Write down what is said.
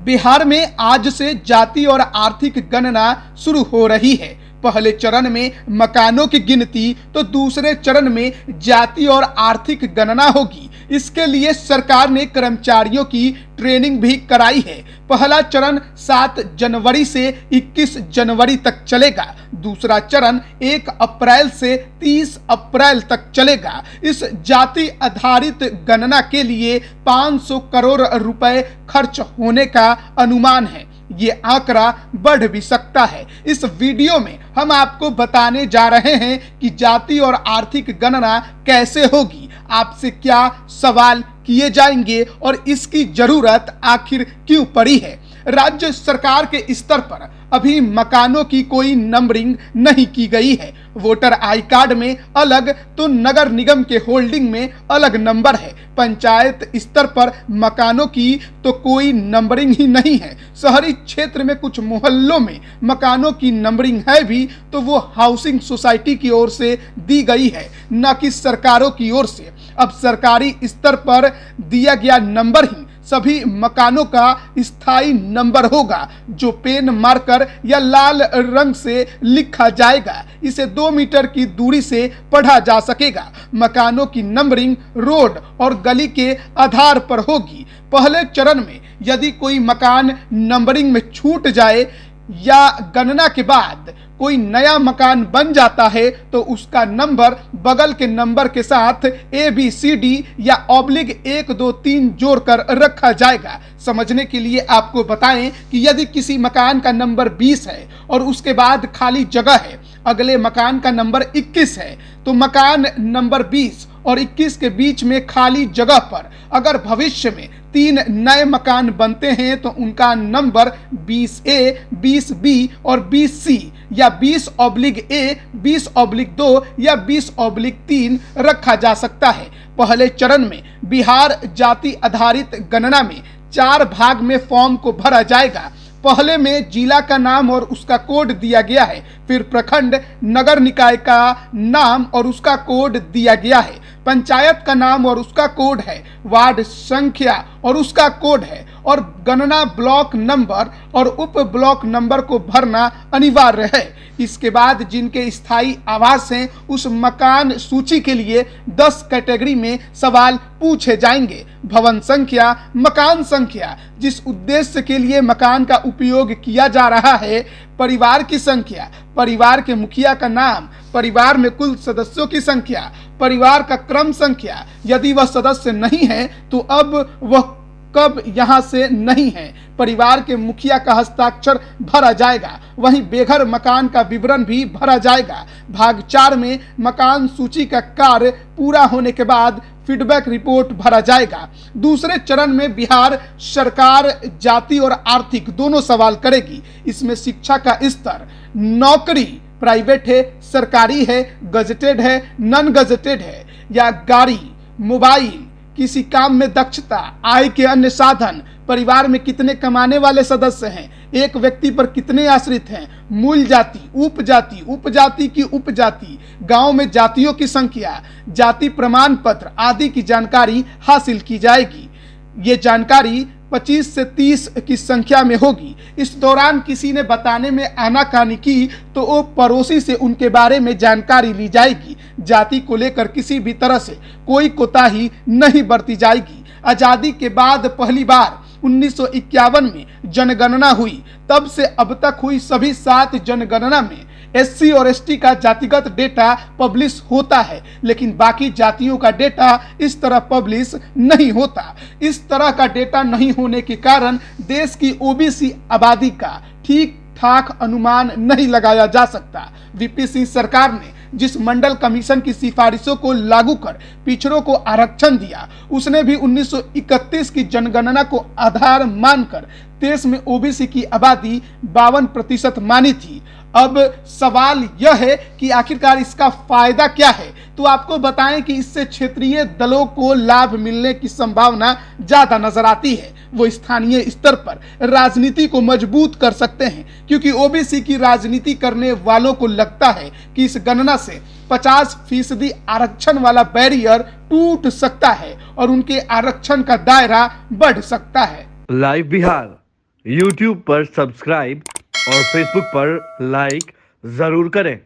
बिहार में आज से जाति और आर्थिक गणना शुरू हो रही है। पहले चरण में मकानों की गिनती तो दूसरे चरण में जाति और आर्थिक गणना होगी। इसके लिए सरकार ने कर्मचारियों की ट्रेनिंग भी कराई है। पहला चरण 7 जनवरी से 21 जनवरी तक चलेगा। दूसरा चरण 1 अप्रैल से 30 अप्रैल तक चलेगा। इस जाति आधारित गणना के लिए 500 करोड़ रुपए खर्च होने का अनुमान है। ये आंकड़ा बढ़ भी सकता है। इस वीडियो में हम आपको बताने जा रहे हैं कि जाति और आर्थिक गणना कैसे होगी, आपसे क्या सवाल किए जाएंगे और इसकी जरूरत आखिर क्यों पड़ी है। राज्य सरकार के स्तर पर अभी मकानों की कोई नंबरिंग नहीं की गई है। वोटर आई कार्ड में अलग तो नगर निगम के होल्डिंग में अलग नंबर है। पंचायत स्तर पर मकानों की तो कोई नंबरिंग ही नहीं है। शहरी क्षेत्र में कुछ मोहल्लों में मकानों की नंबरिंग है भी तो वो हाउसिंग सोसाइटी की ओर से दी गई है, न कि सरकारों की ओर से। अब सरकारी स्तर पर दिया गया नंबर ही सभी मकानों का स्थायी नंबर होगा, जो पेन मार्कर या लाल रंग से लिखा जाएगा। इसे 2 मीटर की दूरी से पढ़ा जा सकेगा। मकानों की नंबरिंग रोड और गली के आधार पर होगी। पहले चरण में यदि कोई मकान नंबरिंग में छूट जाए या गणना के बाद कोई नया मकान बन जाता है तो उसका नंबर बगल के नंबर के साथ ABCD या /1 2 3 जोड़कर रखा जाएगा। समझने के लिए आपको बताएं कि यदि किसी मकान का नंबर 20 है और उसके बाद खाली जगह है, अगले मकान का नंबर 21 है, तो मकान नंबर 20 और 21 के बीच में खाली जगह पर अगर भविष्य में 3 नए मकान बनते हैं तो उनका नंबर 20A, 20B और 20C या 20/A, 20/2 या 20/3 रखा जा सकता है। पहले चरण में बिहार जाति आधारित गणना में 4 भाग में फॉर्म को भरा जाएगा। पहले में जिला का नाम और उसका कोड दिया गया है, फिर प्रखंड नगर निकाय का नाम और उसका कोड दिया गया है, पंचायत का नाम और उसका कोड है, वार्ड संख्या और उसका कोड है, और गणना ब्लॉक नंबर और उप ब्लॉक नंबर को भरना अनिवार्य है। इसके बाद जिनके स्थायी आवास हैं उस मकान सूची के लिए 10 कैटेगरी में सवाल पूछे जाएंगे। भवन संख्या, मकान संख्या, जिस उद्देश्य के लिए मकान का उपयोग किया जा रहा है, परिवार की संख्या, परिवार के मुखिया का नाम, परिवार में कुल सदस्यों की संख्या, परिवार का क्रम संख्या, यदि वह सदस्य नहीं है तो अब वह कब यहाँ से नहीं है, परिवार के मुखिया का हस्ताक्षर भरा जाएगा। वहीं बेघर मकान का विवरण भी भरा जाएगा। भाग 4 में मकान सूची का कार्य पूरा होने के बाद फीडबैक रिपोर्ट भरा जाएगा। दूसरे चरण में बिहार सरकार जाति और आर्थिक दोनों सवाल करेगी। इसमें शिक्षा का स्तर, नौकरी प्राइवेट है, सरकारी है, गजेटेड है, नॉन गजेटेड है, या गाड़ी, मोबाइल, किसी काम में दक्षता, आय के अन्य साधन, परिवार में कितने कमाने वाले सदस्य हैं, एक व्यक्ति पर कितने आश्रित हैं, मूल जाति, उपजाति, उपजाति की उपजाति, गांव में जातियों की संख्या, जाति प्रमाण पत्र आदि की जानकारी हासिल की जाएगी। ये जानकारी 25 से 30 की संख्या में होगी। इस दौरान किसी ने बताने में आनाकानी की तो वो पड़ोसी से उनके बारे में जानकारी ली जाएगी। जाति को लेकर किसी भी तरह से कोई कोताही नहीं बरती जाएगी। आजादी के बाद पहली बार 1951 में जनगणना हुई। तब से अब तक हुई सभी 7 जनगणना में SC और ST का जातिगत डेटा पब्लिश होता है, लेकिन बाकी जातियों का डेटा इस तरह पब्लिश नहीं होता। इस तरह का डेटा नहीं होने के कारण देश की OBC आबादी का ठीक ठाक अनुमान नहीं लगाया जा सकता। VP सिंह सरकार ने जिस मंडल कमीशन की सिफारिशों को लागू कर पिछड़ों को आरक्षण दिया, उसने भी 1931 की जनगणना को आधार मानकर देश में OBC की आबादी 52% मानी थी। अब सवाल यह है कि आखिरकार इसका फायदा क्या है। तो आपको बताएं कि इससे क्षेत्रीय दलों को लाभ मिलने की संभावना ज्यादा नजर आती है। वो स्थानीय स्तर पर राजनीति को मजबूत कर सकते हैं, क्योंकि OBC की राजनीति करने वालों को लगता है कि इस गणना से 50% आरक्षण वाला बैरियर टूट सकता है और उनके आरक्षण का दायरा बढ़ सकता है। लाइव बिहार YouTube पर सब्सक्राइब और Facebook पर लाइक जरूर करें।